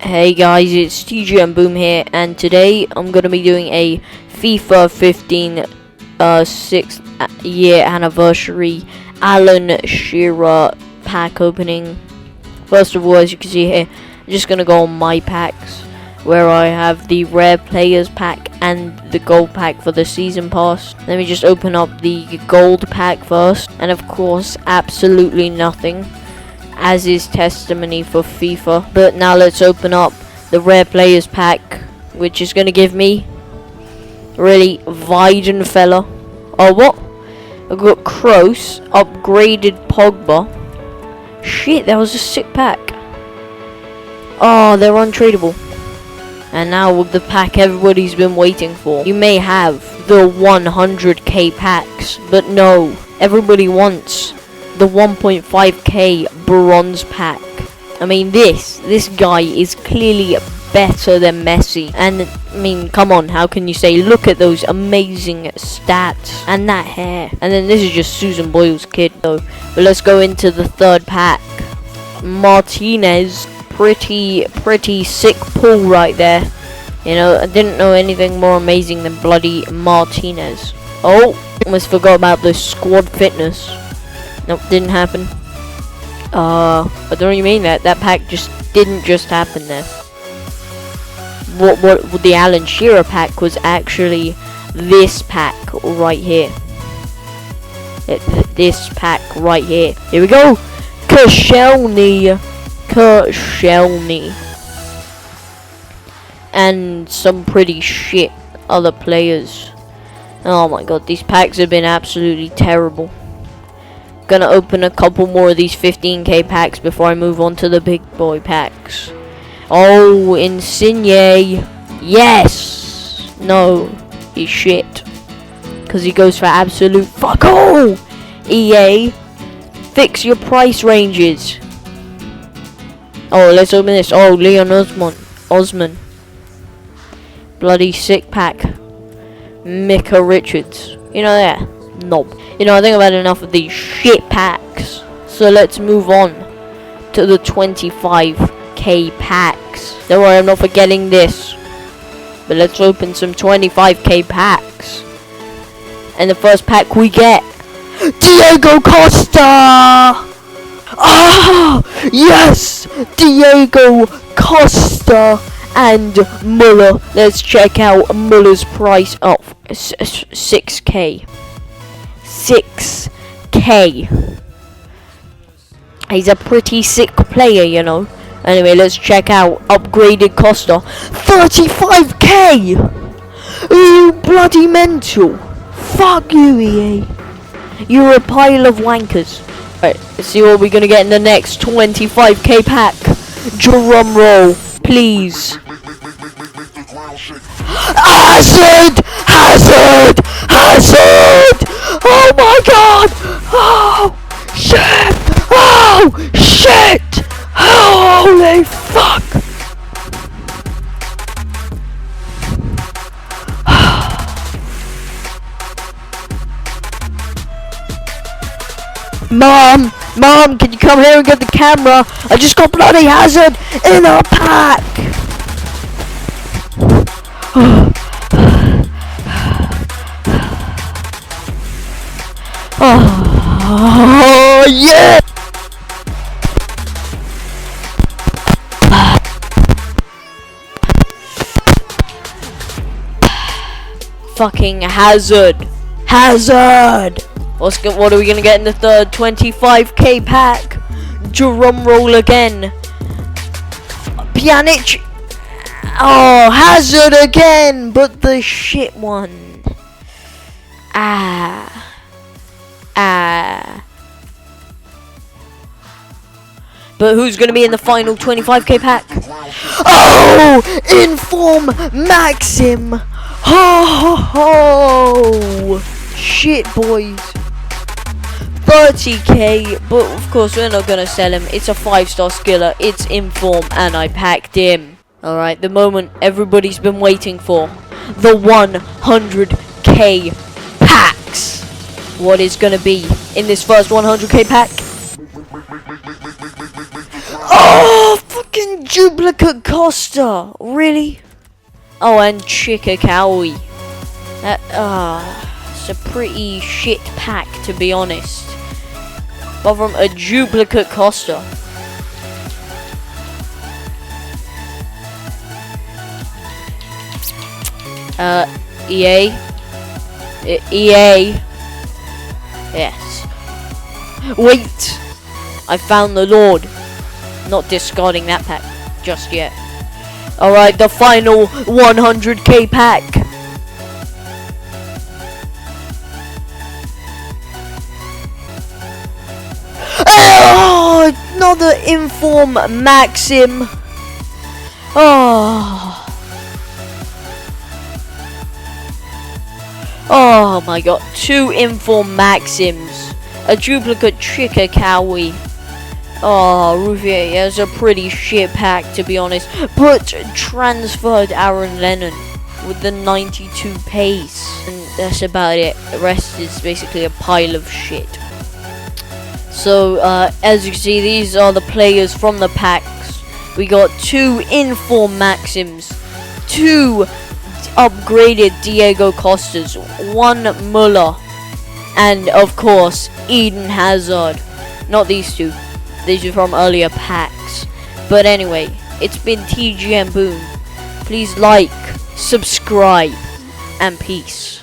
Hey guys, it's TG and Boom here, and today I'm gonna be doing a FIFA 15 6th year anniversary Alan Shearer pack opening. First of all, as you can see here, I'm just gonna go on my packs, where I have the rare players pack and the gold pack for the season pass. Let me just open up the gold pack first, and of course, absolutely nothing, as is testimony for FIFA. But now let's open up the rare players pack, which is going to give me really Weidenfeller. Oh, what? I got Kroos, upgraded Pogba. Shit, that was a sick pack. Oh, they're untradeable. And now with the pack everybody's been waiting for. You may have the 100k packs, but no, everybody wants the 1.5k bronze pack. I mean, this guy is clearly better than Messi. And I mean, come on, how can you say, look at those amazing stats and that hair. And then this is just Susan Boyle's kid though. But let's go into the third pack. Martinez, pretty sick pull right there. You know, I didn't know anything more amazing than bloody Martinez. Oh, almost forgot about the squad fitness. Nope, didn't happen. I don't even mean that. That pack just didn't just happen there. What the Alan Shearer pack was actually this pack right here. This pack right here. Here we go. Koscielny. And some pretty shit other players. Oh my god, these packs have been absolutely terrible. Gonna open a couple more of these 15k packs before I move on to the big boy packs. Oh, Insigne. Yes. No, he's shit. Because he goes for absolute fuck all. EA, fix your price ranges. Oh, let's open this. Oh, Leon Osman. Bloody sick pack. Micah Richards. You know that? Nope. You know, I think I've had enough of these shit packs. So let's move on to the 25k packs. Don't worry, I'm not forgetting this. But let's open some 25k packs. And the first pack we get, Diego Costa! Ah! Yes! Diego Costa and Muller. Let's check out Muller's price. Oh, 6k. 6k. He's a pretty sick player, you know. Anyway, let's check out upgraded Costa. 35k. You bloody mental. Fuck you, EA. You're a pile of wankers. Right, let's see what we're gonna get in the next 25k pack. Drum roll, please. Hazard! Oh my god! Oh shit! Oh shit! Holy fuck! Mom, can you come here and get the camera? I just got bloody Hazard in a pack! Oh yeah! Fucking Hazard! What are we gonna get in the third 25k pack? Drum roll again. Pjanic. Oh, Hazard again, but the shit one. But who's gonna be in the final 25k pack? Oh, Inform Maxim. Ho. Shit, boys. 30k, but of course we're not gonna sell him. It's a 5-star skiller. It's Inform, and I packed him. Alright, the moment everybody's been waiting for. The 100k packs. What is gonna be in this first 100k pack? Oh, fuck fucking duplicate Costa. Really? Oh, and Chikakawi. It's a pretty shit pack, to be honest. But from a duplicate Costa. EA. EA. Yes. Wait! I found the Lord. Not discarding that pack just yet. Alright, the final 100k pack. Oh, another Inform Maxim. Oh my god, 2 Inform Maxims. A duplicate Chikakawi. Oh, Ruffier, yeah, it's a pretty shit pack, to be honest. But transferred Aaron Lennon with the 92 pace. And that's about it. The rest is basically a pile of shit. So, as you can see, these are the players from the packs. We got 2 Inform Maxims, 2 upgraded Diego Costas, 1 Muller, and of course, Eden Hazard. Not these 2. These are from earlier packs. But anyway, it's been TG and Boom. Please like, subscribe, and peace.